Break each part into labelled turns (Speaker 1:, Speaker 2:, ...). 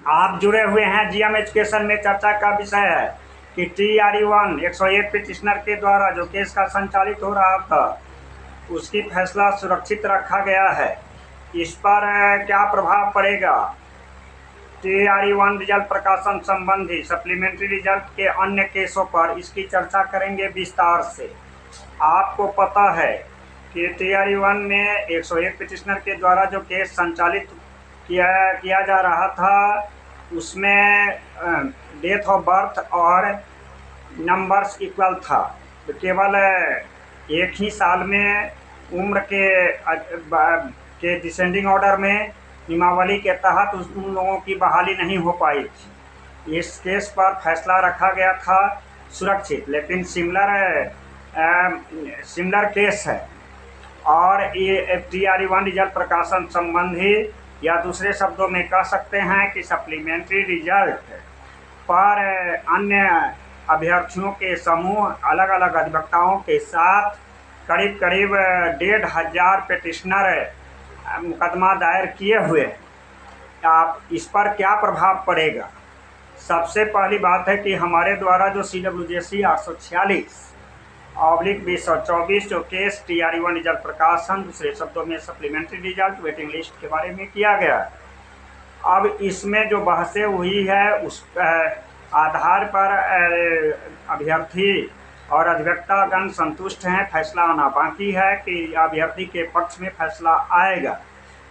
Speaker 1: आप जुड़े हुए हैं जीएम एजुकेशन में। चर्चा का विषय है कि TRE-1 101 पिटिशनर के द्वारा जो केस का संचालित हो रहा था उसकी फैसला सुरक्षित रखा गया है। इस पर क्या प्रभाव पड़ेगा? TRE-1 रिजल्ट प्रकाशन संबंधी सप्लीमेंट्री रिजल्ट के अन्य केसों पर इसकी चर्चा करेंगे विस्तार से। आपको पता है कि TRE-1 में 101 पिटिशनर के द्वारा जो केस संचालित किया जा रहा था उसमें डेट ऑफ बर्थ और नंबर्स इक्वल था। तो केवल एक ही साल में उम्र के डिसेंडिंग ऑर्डर में नियमावली के तहत उन लोगों की बहाली नहीं हो पाई थी। इस केस पर फैसला रखा गया था सुरक्षित, लेकिन सिमिलर केस है और ये TRE-1 रिजल्ट प्रकाशन संबंधी, या दूसरे शब्दों में कह सकते हैं कि सप्लीमेंट्री रिजल्ट पर अन्य अभ्यर्थियों के समूह अलग अलग अधिवक्ताओं के साथ करीब 1,500 पिटिशनर मुकदमा दायर किए हुए हैं। आप इस पर क्या प्रभाव पड़ेगा? सबसे पहली बात है कि हमारे द्वारा जो CWJC 846/2024 जो केस TRE-1 रिजल्ट प्रकाशन, दूसरे शब्दों में सप्लीमेंट्री रिजल्ट वेटिंग लिस्ट के बारे में किया गया। अब इसमें जो बहसें हुई है उस आधार पर अभ्यर्थी और अधिवक्तागण संतुष्ट हैं। फैसला आना बाकी है कि अभ्यर्थी के पक्ष में फैसला आएगा।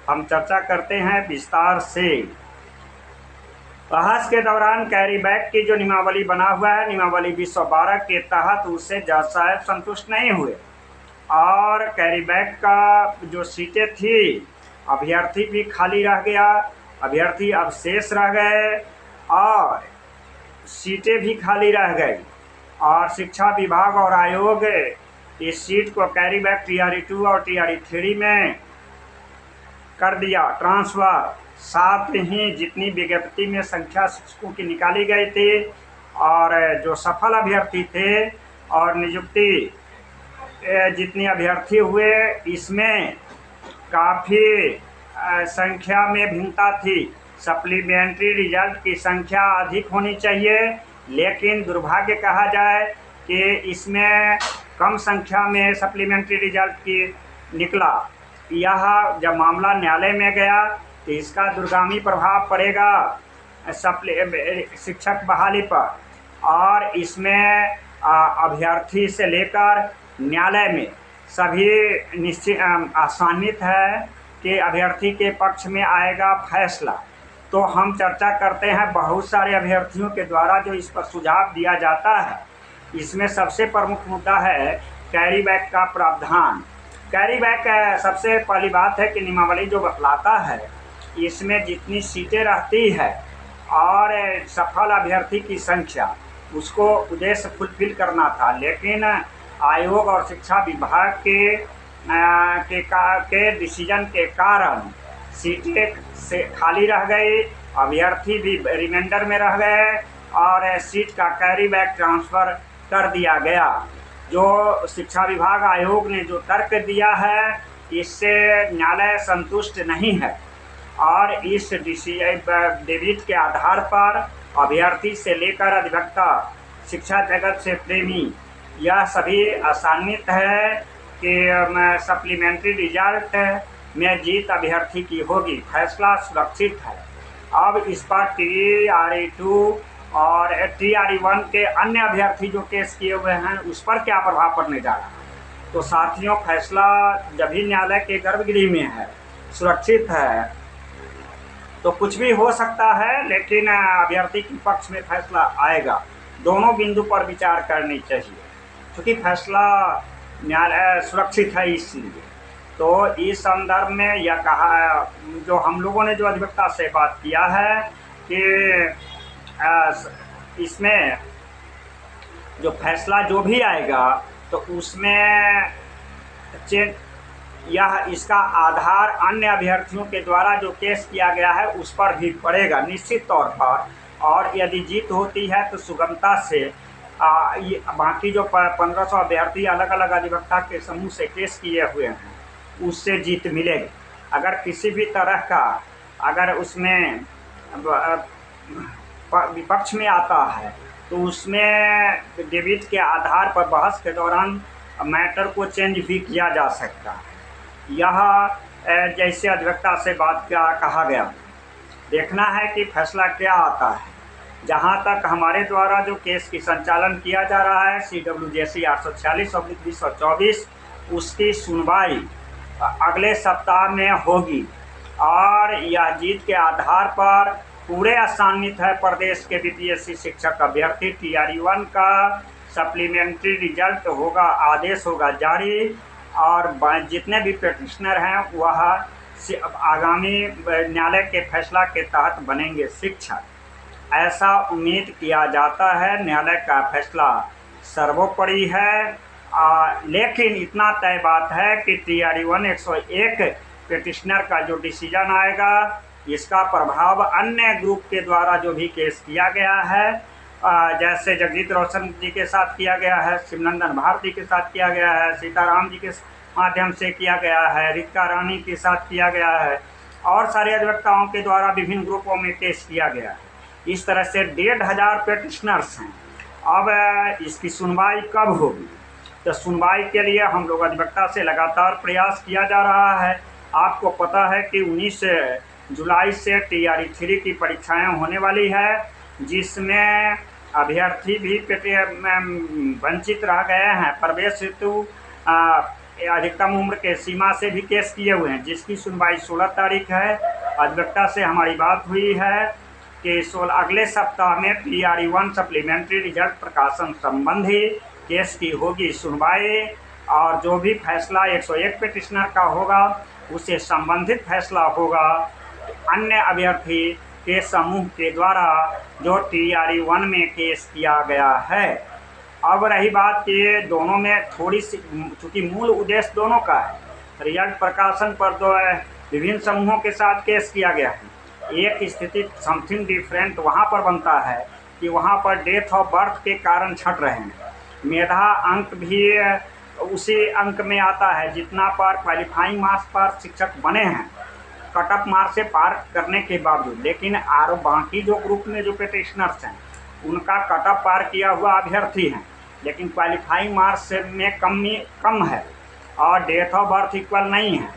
Speaker 1: हम चर्चा करते हैं विस्तार से। बहस के दौरान कैरी बैक की जो नियमावली बना हुआ है, नियमावली 212 के तहत उससे जज साहब संतुष्ट नहीं हुए और कैरी बैक का जो सीटें थी, अभ्यर्थी भी खाली रह गया, अभ्यर्थी अब शेष रह गए और सीटें भी खाली रह गई और शिक्षा विभाग और आयोग इस सीट को कैरी बैक TRE-2 और TRE-3 में कर दिया ट्रांसफ़र। साथ ही जितनी विज्ञप्ति में संख्या शिक्षकों की निकाली गई थी और जो सफल अभ्यर्थी थे और नियुक्ति जितने अभ्यर्थी हुए, इसमें काफ़ी संख्या में भिन्नता थी। सप्लीमेंट्री रिजल्ट की संख्या अधिक होनी चाहिए, लेकिन दुर्भाग्य कहा जाए कि इसमें कम संख्या में सप्लीमेंट्री रिजल्ट की निकला। यह जब मामला न्यायालय में गया तो इसका दूरगामी प्रभाव पड़ेगा शिक्षक बहाली पर और इसमें अभ्यर्थी से लेकर न्यायालय में सभी निश्चित आसानित है कि अभ्यर्थी के पक्ष में आएगा फैसला। तो हम चर्चा करते हैं बहुत सारे अभ्यर्थियों के द्वारा जो इस पर सुझाव दिया जाता है। इसमें सबसे प्रमुख मुद्दा है कैरी बैक का प्रावधान। कैरी बैक सबसे पहली बात है कि नियमावली जो बतलाता है इसमें जितनी सीटें रहती है और सफल अभ्यर्थी की संख्या, उसको उद्देश्य फुलफिल करना था, लेकिन आयोग और शिक्षा विभाग के डिसीजन के कारण सीटें से खाली रह गई, अभ्यर्थी भी रिमाइंडर में रह गए और सीट का कैरी बैक ट्रांसफ़र कर दिया गया। जो शिक्षा विभाग आयोग ने जो तर्क दिया है इससे न्यायालय संतुष्ट नहीं है और इस डेबिट के आधार पर अभ्यर्थी से लेकर अधिवक्ता, शिक्षा जगत से प्रेमी, यह सभी आसानित है कि सप्लीमेंट्री रिजल्ट में जीत अभ्यर्थी की होगी। फैसला सुरक्षित है। अब इस पर TRE-2 और TRE-1 के अन्य अभ्यर्थी जो केस किए हुए हैं उस पर क्या प्रभाव पड़ने जा रहा है? तो साथियों, फैसला जब भी न्यायालय के गर्भगृह में है, सुरक्षित है, तो कुछ भी हो सकता है, लेकिन अभ्यर्थी के पक्ष में फैसला आएगा। दोनों बिंदु पर विचार करनी चाहिए क्योंकि फैसला न्यायालय सुरक्षित है। इसलिए तो इस संदर्भ में यह कहा, जो हम लोगों ने जो अधिवक्ता से बात किया है कि इसमें जो फैसला जो भी आएगा तो उसमें यह इसका आधार अन्य अभ्यर्थियों के द्वारा जो केस किया गया है उस पर भी पड़ेगा निश्चित तौर पर। और यदि जीत होती है तो सुगमता से बाकी जो 1500 अभ्यर्थी अलग अलग अधिवक्ता के समूह से केस किए हुए हैं उससे जीत मिलेगी। अगर किसी भी तरह का अगर उसमें विपक्ष में आता है तो उसमें डेबिट के आधार पर बहस के दौरान मैटर को चेंज भी किया जा सकता है। यह जैसे अधिवक्ता से बात क्या कहा गया, देखना है कि फैसला क्या आता है। जहां तक हमारे द्वारा जो केस की संचालन किया जा रहा है CWJC 846/2024, उसकी सुनवाई अगले सप्ताह में होगी और यह जीत के आधार पर पूरे आसान्वित है प्रदेश के BPSC शिक्षक अभ्यर्थी TRE-1 का सप्लीमेंट्री रिजल्ट होगा, आदेश होगा जारी और जितने भी पिटिशनर हैं वह आगामी न्यायालय के फैसला के तहत बनेंगे शिक्षक, ऐसा उम्मीद किया जाता है। न्यायालय का फैसला सर्वोपरि है। लेकिन इतना तय बात है कि TRE-1 101 पिटिशनर का जो डिसीजन आएगा, इसका प्रभाव अन्य ग्रुप के द्वारा जो भी केस किया गया है, जैसे जगजीत रोशन जी के साथ किया गया है, शिवनंदन भारती के साथ किया गया है, सीताराम जी के माध्यम से किया गया है, रितिका रानी के साथ किया गया है और सारे अधिवक्ताओं के द्वारा विभिन्न ग्रुपों में केस किया गया है। इस तरह से 1,500 पिटिशनर्स हैं। अब इसकी सुनवाई कब होगी? तो सुनवाई के लिए हम लोग अधिवक्ता से लगातार प्रयास किया जा रहा है। आपको पता है कि 19 जुलाई से TRE-3 की परीक्षाएं होने वाली है, जिसमें अभ्यर्थी भी वंचित रह गए हैं। प्रवेश हेतु अधिकतम उम्र के सीमा से भी केस किए हुए हैं, जिसकी सुनवाई 16 तारीख है। अधिवक्ता से हमारी बात हुई है कि अगले सप्ताह में TRE-1 सप्लीमेंट्री रिजल्ट प्रकाशन संबंधी केस की होगी सुनवाई और जो भी फैसला 101 पिटिशनर का होगा उससे संबंधित फैसला होगा अन्य अभ्यर्थी के समूह के द्वारा जो TRE-1 में केस किया गया है। अब रही बात कि दोनों में थोड़ी सी, चूँकि मूल उद्देश्य दोनों का है, रिजल्ट प्रकाशन पर दो विभिन्न समूहों के साथ केस किया गया है। एक स्थिति समथिंग डिफरेंट वहाँ पर बनता है कि वहाँ पर डेथ ऑफ बर्थ के कारण छंट रहे हैं। मेधा अंक भी उसी अंक में आता है जितना पर क्वालिफाइंग मार्क्स पर शिक्षक बने हैं कट ऑफ मार्क्स से पार करने के बावजूद। लेकिन और बाकी जो ग्रुप में जो पिटिशनर्स हैं उनका कट ऑफ पार किया हुआ अभ्यर्थी हैं, लेकिन क्वालिफाइंग मार्क्स में कम है और डेथ ऑफ बर्थ इक्वल नहीं है।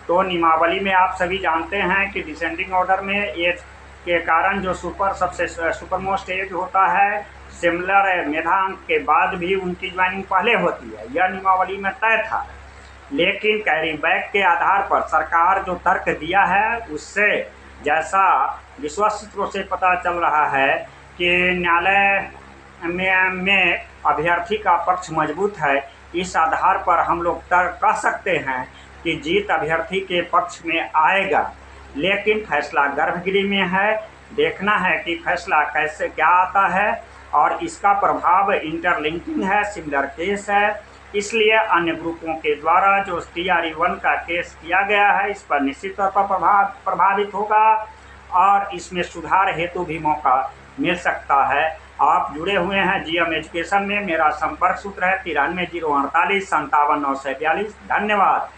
Speaker 1: तो नियमावली में आप सभी जानते हैं कि डिसेंडिंग ऑर्डर में एज के कारण जो सबसे सुपरमोस्ट एज होता है, सिमिलर मेधांक के बाद भी उनकी ज्वाइनिंग पहले होती है, यह नियमावली में तय था। लेकिन कैरी बैक के आधार पर सरकार जो तर्क दिया है उससे जैसा विश्वस्त सूत्रों से पता चल रहा है कि न्यायालय में अभ्यर्थी का पक्ष मजबूत है। इस आधार पर हम लोग तर्क कह सकते हैं कि जीत अभ्यर्थी के पक्ष में आएगा। लेकिन फैसला गर्भगृह में है, देखना है कि फैसला कैसे क्या आता है और इसका प्रभाव इंटरलिंकिंग है, सिमिलर केस है, इसलिए अन्य ग्रुपों के द्वारा जो TRE-1 का केस किया गया है इस पर निश्चित तौर पर प्रभावित होगा और इसमें सुधार हेतु भी मौका मिल सकता है। आप जुड़े हुए हैं GM एजुकेशन में। मेरा संपर्क सूत्र है 93 048 57 942। धन्यवाद।